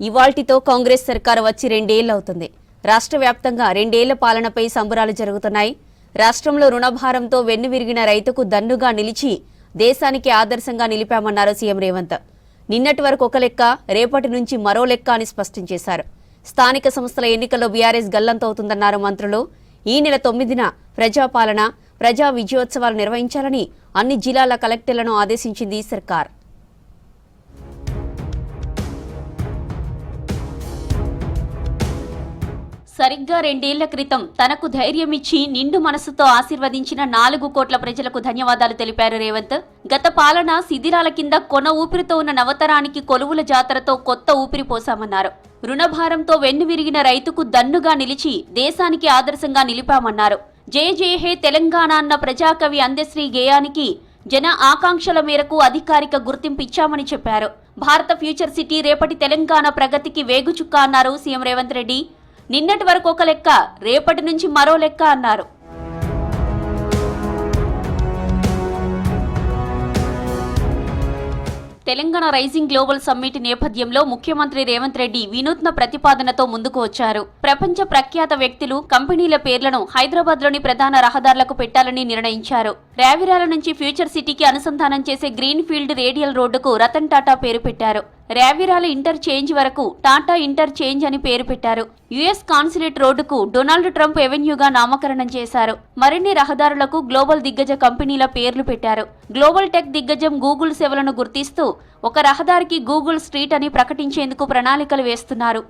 ఇవాల్టితో కాంగ్రెస్ సర్కారు వచ్చి 2 ఏళ్లవుతుంది. రాష్ట్ర వ్యాప్తంగా 2 ఏళ్ల పాలనపై సంబరాలు జరుగుతున్నాయి. రాష్ట్రంలో రుణభారంతో వెన్నువిరిగిన రైతుకు దన్నుగా నిలిచి దేశానికి ఆదర్శంగా నిలిపామన్నారు సీఎం రేవంత్. నిన్నటి వరకు ఒక లెక్క, రేపటి నుంచి మరో లెక్క అని స్పష్టం చేశారు. స్థానిక సంస్థల ఎన్నికల్లో బీఆర్ఎస్ గల్లంతవుతుందన్నారు మంత్రులు. ఈ నెల 9న ప్రజాపాలన, ప్రజా విజయోత్సవాలు నిర్వహించాలని అన్ని జిల్లాల కలెక్టర్లను ఆదేశించింది సర్కార్. సరిగ్గా 2 ఏళ్ల క్రితం తనకు ధైర్యమిచ్చి నిండు మనసుతో ఆశీర్వదించిన 4 కోట్ల ప్రజలకు ధన్యవాదాలు తెలిపారు రేవంత్. గత పాలన శిథిలాల కింద కొన ఊపిరితో ఉన్న నవతరానికి కొలువుల జాతరతో కొత్త ఊపిరి పోశామన్నారు. రుణభారంతో వెన్నువిరిగిన రైతుకు దన్నుగా నిలిచి దేశానికి ఆదర్శంగా నిలిపామన్నారు. జయ జయ హే తెలంగాణ అన్న ప్రజాకవి అందశ్రీ గేయానికి జన ఆకాంక్షల మేరకు అధికారిక గుర్తింపు ఇచ్చామని చెప్పారు. భారత ఫ్యూచర్ సిటీ రేపటి తెలంగాణ ప్రగతికి వేగుచుక్క అన్నారు సీఎం రేవంత్ రెడ్డి. నిన్నటి వరకు ఒక లెక్క, రేపటి నుంచి మరో లెక్క అన్నారు. తెలంగాణ రైజింగ్ గ్లోబల్ సమ్మిట్ నేపథ్యంలో ముఖ్యమంత్రి రేవంత్ రెడ్డి వినూత్న ప్రతిపాదనతో ముందుకు వచ్చారు. ప్రపంచ ప్రఖ్యాత వ్యక్తులు, కంపెనీల పేర్లను హైదరాబాద్లోని ప్రధాన రహదారులకు పెట్టాలని నిర్ణయించారు. రావిరాల నుంచి ఫ్యూచర్ సిటీకి అనుసంధానం చేసే గ్రీన్ ఫీల్డ్ రేడియల్ రోడ్డుకు రతన్ టాటా పేరు పెట్టారు. రావిరాల ఇంటర్చేంజ్ వరకు టాటా ఇంటర్చేంజ్ అని పేరు పెట్టారు. యుఎస్ కాన్సులేట్ రోడ్డుకు డొనాల్డ్ ట్రంప్ ఎవెన్యూగా నామకరణం చేశారు. మరిన్ని రహదారులకు గ్లోబల్ దిగ్గజ కంపెనీల పేర్లు పెట్టారు. గ్లోబల్ టెక్ దిగ్గజం గూగుల్ సేవలను గుర్తిస్తూ ఒక రహదారికి గూగుల్ స్ట్రీట్ అని ప్రకటించేందుకు ప్రణాళికలు వేస్తున్నారు.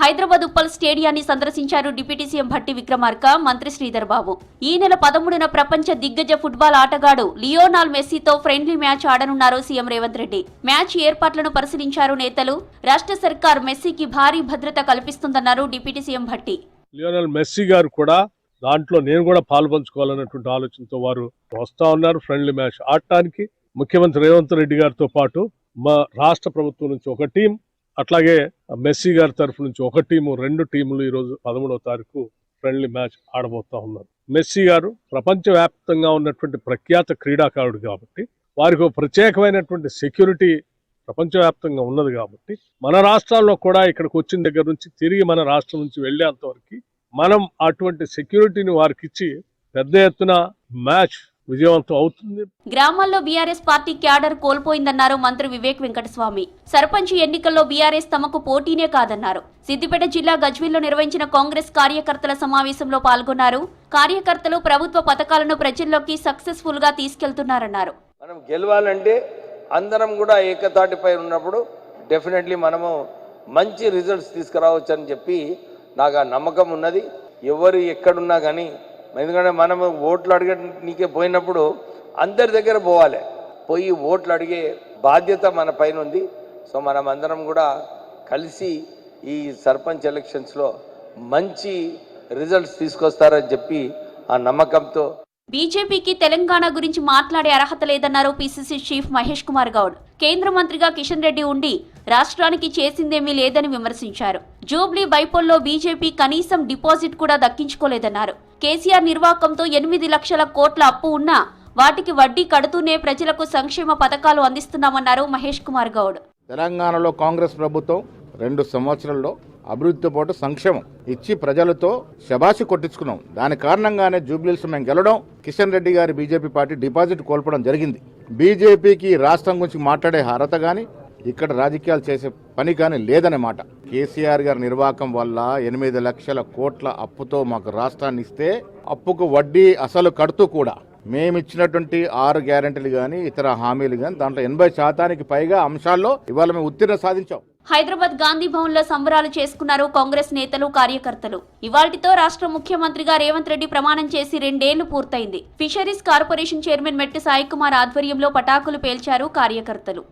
హైదరాబాద్ ఉప్పల్ స్టేడియాన్ని సందర్శించారు డిప్యూటీ సీఎం భట్టి విక్రమార్క, మంత్రి శ్రీధర్ బాబు. ఈ నెల 13న ప్రపంచ దిగ్గజ ఫుట్బాల్ ఆటగాడు లియోనాల్ మెస్సీతో ఫ్రెండ్లీ మ్యాచ్ ఆడనున్నారు సీఎం రేవంత్ రెడ్డి. మ్యాచ్ ఏర్పాట్లను పరిశీలించారు నేతలు. రాష్ట్ర సర్కార్ మెస్సీకి భారీ భద్రత కల్పిస్తుందన్నారు deputy CM Bhatti. Lionel Messi garu కూడా దాంట్లో నేను కూడా పాల్పంచుకోవాలన్నటువంటి ఆలోచనతో వారు వస్తా ఉన్నారు. ఫ్రెండ్లీ మ్యాచ్ ఆడటానికి ముఖ్యమంత్రి రేవంత్ రెడ్డి గారితో పాటు మా రాష్ట్ర ప్రభుత్వం నుంచి ఒక టీం, అట్లాగే మెస్సీ గారి తరఫు నుంచి ఒక టీము, 2 టీములు ఈరోజు 13వ తారీఖు ఫ్రెండ్లీ మ్యాచ్ ఆడబోతా ఉన్నారు. మెస్సీ గారు ప్రపంచవ్యాప్తంగా ఉన్నటువంటి ప్రఖ్యాత క్రీడాకారుడు కాబట్టి వారికి ఒక ప్రత్యేకమైనటువంటి సెక్యూరిటీ ప్రపంచవ్యాప్తంగా ఉన్నది కాబట్టి మన రాష్ట్రాల్లో కూడా ఇక్కడికి వచ్చిన దగ్గర నుంచి తిరిగి మన రాష్ట్రం నుంచి వెళ్లేంత వరకు మనం అటువంటి సెక్యూరిటీని వారికి ఇచ్చి పెద్ద ఎత్తున మ్యాచ్ విజయవంతం అవుతుంది. గ్రామాల్లో బీఆర్ఎస్ పార్టీ క్యాడర్ కోల్పోయిందన్నారు మంత్రి వివేక్ వెంకటస్వామి. సర్పంచ్ ఎన్నికల్లో బీఆర్ఎస్ తమకు పోటీనే కాదన్నారు. సిద్దిపేట జిల్లా గజ్వేల్లో నిర్వహించిన కాంగ్రెస్ కార్యకర్తల సమావేశంలో పాల్గొన్నారు. కార్యకర్తలు ప్రభుత్వ పథకాలను ప్రజల్లోకి సక్సెస్ఫుల్ గా తీసుకెళ్తున్నారన్నారు. మనం గెలవాలంటే అందరం కూడా ఏకతాటిపై ఉన్నప్పుడు డెఫినెట్లీ మనము మంచి రిజల్ట్స్ తీసుకురావచ్చు అని చెప్పి నాకు ఆ నమ్మకం ఉన్నది. ఎవరు ఎక్కడున్నా కానీ, ఎందుకంటే మనము ఓట్లు అడగనీకే పోయినప్పుడు అందరి దగ్గర పోయి ఓట్లు అడిగే బాధ్యత మన పైన ఉంది. సో మనం అందరం కూడా కలిసి ఈ సర్పంచ్ ఎలక్షన్స్లో మంచి రిజల్ట్స్ తీసుకొస్తారని చెప్పి ఆ నమ్మకంతో. బీజేపీకి తెలంగాణ గురించి మాట్లాడే అర్హత లేదన్నారు పీసీసీ చీఫ్ మహేష్ కుమార్ గౌడ్. కేంద్ర మంత్రిగా కిషన్ రెడ్డి ఉండి రాష్ట్రానికి చేసిందేమీ లేదని విమర్శించారు. జూబ్లీ బైపోల్లో బీజేపీ కనీసం డిపాజిట్ కూడా దక్కించుకోలేదన్నారు. కేసీఆర్ నిర్వాకంతో 8 లక్షల కోట్ల అప్పు ఉన్నా వాటికి వడ్డీ కడుతూనే ప్రజలకు సంక్షేమ పథకాలు అందిస్తున్నామన్నారు మహేష్ కుమార్ గౌడ్. తెలంగాణలో కాంగ్రెస్ ప్రభుత్వం 2 సంవత్సరాల్లో అభివృద్ధితో పాటు సంక్షేమం ఇచ్చి ప్రజలతో శబాషి కొట్టించుకున్నాం. దాని కారణంగానే జూబ్లీస్ మేము గెలవడం, కిషన్ రెడ్డి గారి బీజేపీ పార్టీ డిపాజిట్ కోల్పోవడం జరిగింది. బీజేపీకి రాష్ట్రం గురించి మాట్లాడే అర్హత కానీ, ఇక్కడ రాజకీయాలు చేసే పని కానీ లేదనే మాట. కేసీఆర్ గారి నిర్వాహకం వల్ల 8 లక్షల కోట్ల అప్పుతో మాకు రాష్ట్రాన్ని ఇస్తే అప్పుకు వడ్డీ అసలు కడుతూ కూడా మేమిచ్చినటువంటి 6 గ్యారెంటీలు కానీ ఇతర హామీలు కానీ దాంట్లో 80% పైగా అంశాల్లో ఇవాళ మేము ఉత్తీర్ణ సాధించాం. హైదరాబాద్ గాంధీ భవన్ లో సంబరాలు చేసుకున్నారు కాంగ్రెస్ నేతలు, కార్యకర్తలు. ఇవాల్టితో రాష్ట్ర ముఖ్యమంత్రిగా రేవంత్ రెడ్డి ప్రమాణం చేసి 2 ఏళ్లు పూర్తయింది. ఫిషరీస్ కార్పొరేషన్ చైర్మన్ మెట్టు సాయి కుమార్ ఆధ్వర్యంలో పటాకులు పేల్చారు కార్యకర్తలు.